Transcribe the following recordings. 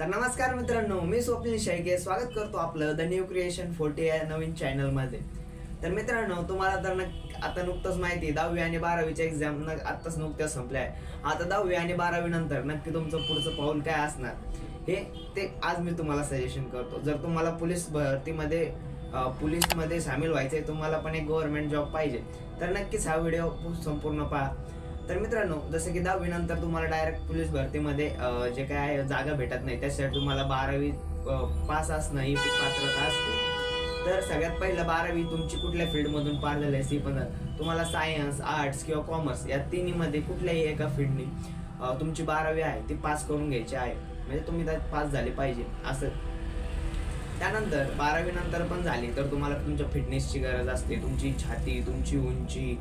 तर नमस्कार मित्रांनो, मी स्वप्नील शेळके स्वागत करतो आपलं द न्यू क्रिएशन 40 या नवीन चॅनल मध्ये। तर मित्रांनो, तुम्हाला तर आता नुकतंच माहिती आहे 10वी आणि 12वीच्या एक्झाम आताच नुकत्याच संपल्या आहे। आता 10वी आणि 12वी नंतर नक्की तुमचं पुढचं पाऊल काय असणार हे ते आज मी तुम्हाला सजेशन करतो। जर तुम्हाला पोलीस भरतीमध्ये सामील व्हायचे, तुम्हाला पण एक गव्हर्नमेंट जॉब पाहिजे, तर नक्कीच हा व्हिडिओ संपूर्ण पहा। तर मित्रांनो, जसं की 10वी नंतर तुम्हाला डायरेक्ट पोलीस भरतीमध्ये जे काय जागा भेटत नाही, त्यासाठी तुम्हाला 12वी पास असणं ही पात्रता असते। तर सगळ्यात पहिलं 12वी तुमची कुठल्या फील्डमधून पार झाली असेल, पण तुम्हाला सायन्स, आर्ट्स किंवा कॉमर्स या तिन्हीमध्ये कुठल्याही एका फील्डनी तुमची 12वी आहे ती पास करून घ्यायची आहे, म्हणजे तुम्ही त्यात पास झाले पाहिजे असं। त्यानंतर 12वी नंतर पण झाली तर तुम्हाला तुमच्या फिटनेसची गरज असते। तुमची छाती, तुमची उंची,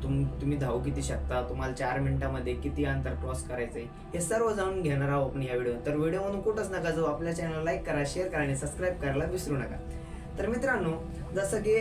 तुम्ही धावू किती शकता, तुम्हाला 4 मिनिटांमध्ये किती अंतर क्रॉस करायचंय, हे सर्व जाणून घेणार आहोत आपण या व्हिडिओ। तर व्हिडिओ म्हणून कुठंच नका जाऊ, आपल्या चॅनल लाईक करा, शेअर करा आणि सबस्क्राईब करायला विसरू नका। तर मित्रांनो, जसं की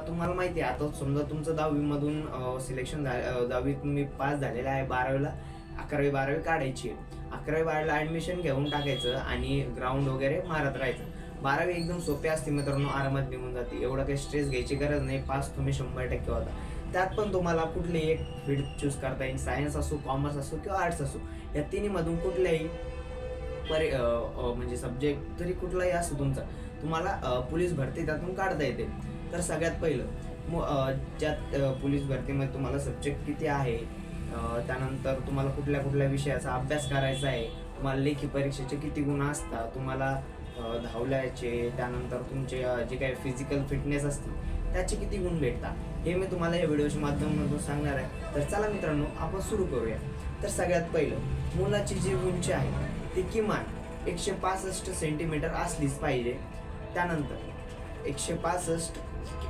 तुम्हाला माहिती आहे, आता समजा तुमचं 10वी मधून सिलेक्शन झालं, 10वी तुम्ही पास झालेला आहे, 12वीला 11वी 12वी काढायची आहे। 11वी 12वीला ऍडमिशन घेऊन टाकायचं आणि ग्राउंड वगैरे मारत राहायचं। 12वी एकदम सोपी असते मित्रांनो, आरामात निघून जाते, एवढं काही स्ट्रेस घ्यायची गरज नाही, पास तुम्ही 100% होता। त्यात पण तुम्हाला कुठलीही एक फील्ड चूज करता येईल, सायन्स असो, कॉमर्स असो किंवा आर्ट्स असो, या तिन्ही मधून कुठल्याही म्हणजे सब्जेक्ट तरी कुठलाही असो तुमचा, तुम्हाला पोलीस भरती त्यातून काढता येते। तर सगळ्यात पहिलं ज्यात पोलीस भरतीमध्ये तुम्हाला सब्जेक्ट किती आहे, त्यानंतर तुम्हाला कुठल्या विषयाचा अभ्यास करायचा आहे, तुम्हाला लेखी परीक्षेचे किती गुण असतात, तुम्हाला धावल्याचे, त्यानंतर तुमचे जे काही फिजिकल फिटनेस असते त्याचे किती गुण भेटतात, हे मी तुम्हाला या व्हिडिओच्या माध्यमातून सांगणार आहे। तर चला मित्रांनो, आपण सुरू करूया। तर सगळ्यात पहिलं, मुलाची जी उंची आहे ती किमान 165 सेंटीमीटर असलीच पाहिजे। त्यानंतर 165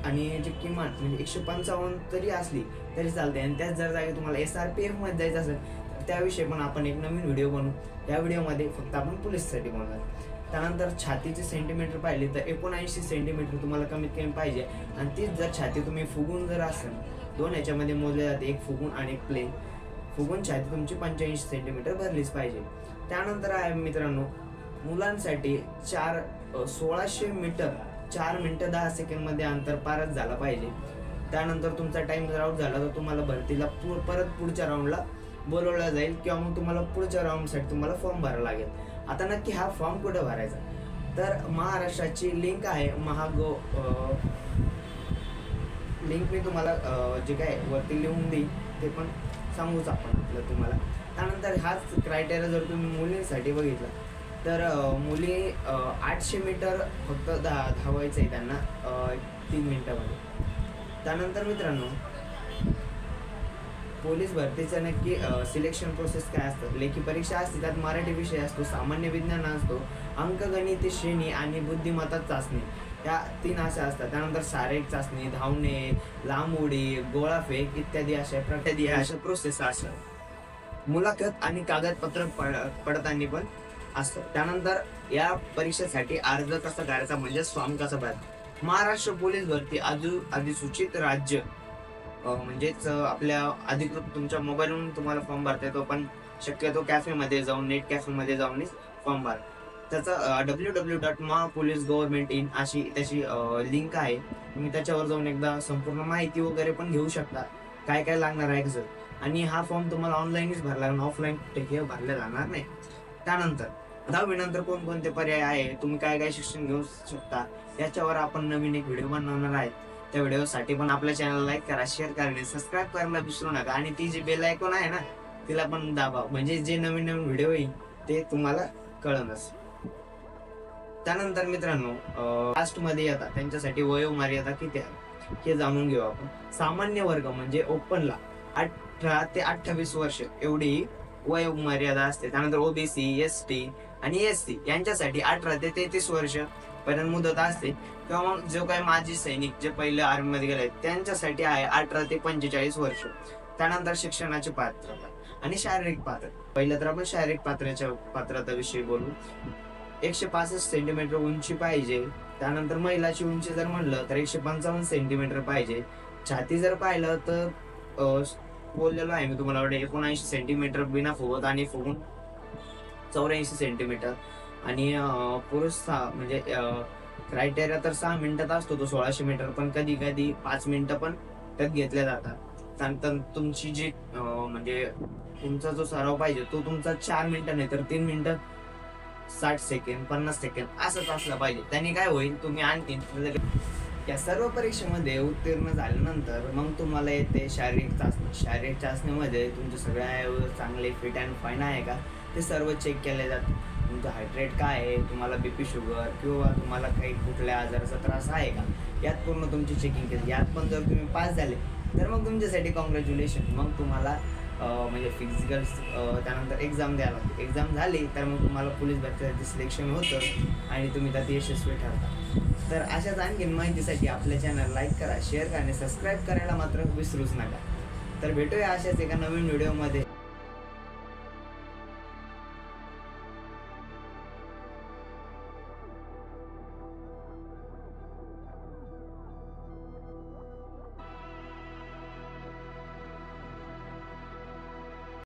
आणि जे किमान म्हणजे 155 तरी असली तरी चालते। आणि त्याच जर जागी तुम्हाला SRPF मध्ये जायचं असेल तर त्याविषयी पण आपण एक नवीन व्हिडिओ बनवू, या व्हिडिओमध्ये फक्त आपण पोलीससाठी बनवणार। त्यानंतर छातीचे सेंटीमीटर पाहिले तर 79 सेंटीमीटर तुम्हाला कमीत कमी पाहिजे। आणि तीच जर छाती तुम्ही फुगून जर असेल, दोन याच्यामध्ये मोजले जाते, एक फुगून आणि एक प्लेन, फुगून छाती तुमची 85 सेंटीमीटर भरलीच पाहिजे। त्यानंतर आहे मित्रांनो, मुलांसाठी 1600 मीटर 4 मिनिटं 10 सेकंड मध्ये अंतर पारच झाला पाहिजे। त्यानंतर तुमचा टाइम जर आउट झाला तर तुम्हाला भरतीला परत पुढच्या राऊंडला बोलवलं जाईल, किंवा मग तुम्हाला पुढच्या राऊंडसाठी तुम्हाला फॉर्म भरावा लागेल। आता नक्की हा फॉर्म कुठे भरायचा, तर महाराष्ट्राची लिंक आहे लिंक मी तुम्हाला जे काय वरती लिहून देईन ते पण सांगूच आपण आपलं तुम्हाला। त्यानंतर हाच क्रायटेरिया जर तुम्ही मुलींसाठी बघितला तर मुली 800 मीटर फक्त धावायचं आहे त्यांना 3 मिनिटामध्ये। त्यानंतर मित्रांनो, पोलीस भरतीचं नक्की सिलेक्शन प्रोसेस काय असतं, लेखी परीक्षा असते, त्यात मराठी विषय असतो, सामान्य विज्ञान असतो, अंकगणित श्रेणी आणि बुद्धिमत्ता चाचणी, या 3 अशा असतात। त्यानंतर शारीरिक चाचणी, धावणे, लांब उडी, गोळाफेक इत्यादी अशा प्रोसेस असतात। मुलाखत आणि कागदपत्र पडताना पण असतं। त्यानंतर या परीक्षेसाठी अर्ज कसा करायचा म्हणजे फॉर्म कसा भरायचा, महाराष्ट्र पोलीस भरती अधिसूचित राज्य म्हणजेच आपल्या अधिकृत तुमच्या मोबाईलवरून तुम्हाला फॉर्म भरता येतो, पण शक्यतो कॅफेमध्ये जाऊन, नेट कॅफेमध्ये जाऊन फॉर्म भरा। त्याचा www.mapolicegovernment.in अशी त्याची लिंक आहे, तुम्ही त्याच्यावर जाऊन एकदा संपूर्ण माहिती वगैरे पण घेऊ शकता, काय काय लागणार आहे सर। आणि हा फॉर्म तुम्हाला ऑनलाईनच भरला लागणार, ऑफलाईन भरला जाणार नाही। त्यानंतर 10वी नंतर कोणकोणते पर्याय आहे, तुम्ही काय काय शिक्षण घेऊ शकता, याच्यावर आपण नवीन एक व्हिडिओ बनवणार आहे। त्या व्हिडिओसाठी पण आपल्या चॅनल लाईक करा, शेअर करा आणि सबस्क्राईब करायला विसरू नका। आणि ती जी बेल आयकॉन आहे ना, तिला पण दाबा, म्हणजे जे नवीन व्हिडिओ येईल ते तुम्हाला कळेलच। त्यानंतर मित्रांनो, कास्ट मध्ये येतात त्यांच्यासाठी वयोमर्यादा किती आहे हे जाणून घेऊ आपण। सामान्य वर्ग म्हणजे ओपनला 18 ते 28 वर्ष एवढी वयोमर्यादा असते। त्यानंतर OBC, ST आणि SC यांच्यासाठी 18 ते 33 वर्ष पर्यंत मुदत असते, किंवा मग जो काही माजी सैनिक जे पहिले आर्मी मध्ये गेले त्यांच्यासाठी आहे 18 ते 45 वर्ष। त्यानंतर शिक्षणाची पात्रता आणि शारीरिक पात्रता, पहिलं तर आपण शारीरिक पात्रतेविषयी बोलू। 165 सेंटीमीटर उंची पाहिजे। त्यानंतर महिलाची उंची जर म्हणलं तर 155 सेंटीमीटर पाहिजे। छाती जर पाहिलं तर बोललेलो आहे मी तुम्हाला 79 सेंटीमीटर बिना फुगत आणि फुगून 84 सेंटीमीटर। आणि पुरुष म्हणजे क्रायटेरिया तर 6 मिनिटात असतो तो 1600 मीटर, पण कधी कधी 5 मिनिटं पण त्यात घेतल्या जातात. त्यानंतर तुमची जी म्हणजे तुमचा जो सराव पाहिजे तो तुमचा 4 मिनिटं नाही तर 3 मिनिटं 60 सेकंड 50 सेकंड असंच असलं पाहिजे. त्याने काय होईल, तुम्ही आणखी या सर्व परीक्षेमध्ये उत्तीर्ण झाल्यानंतर मग तुम्हाला येते शारीरिक चाचणी. शारीरिक चाचणीमध्ये तुमचे सगळ्या चांगले फिट अँड फाईन आहे का ते सर्व चेक केले जाते. तुमचं हार्ट रेट काय आहे, तुम्हाला बीपी शुगर किंवा तुम्हाला काही कुठल्या आजाराचा त्रास आहे का, यात पूर्ण तुमची चेकिंग केली. यात पण जर तुम्ही पास झाले तर मग तुमच्यासाठी कॉंग्रॅच्युलेशन. मग तुम्हाला म्हणजे फिजिकल त्यानंतर एक्झाम द्यायला लागते. एक्झाम झाली तर मग तुम्हाला पोलीस भरतीसाठी सिलेक्शन होतं आणि तुम्ही त्यात यशस्वी ठरता. तर अशाच आणखीन माहितीसाठी आपल्या चॅनल लाईक करा, शेअर करा आणि सबस्क्राईब करायला मात्र विसरूच नका. तर भेटूया अशाच एका नवीन व्हिडिओमध्ये.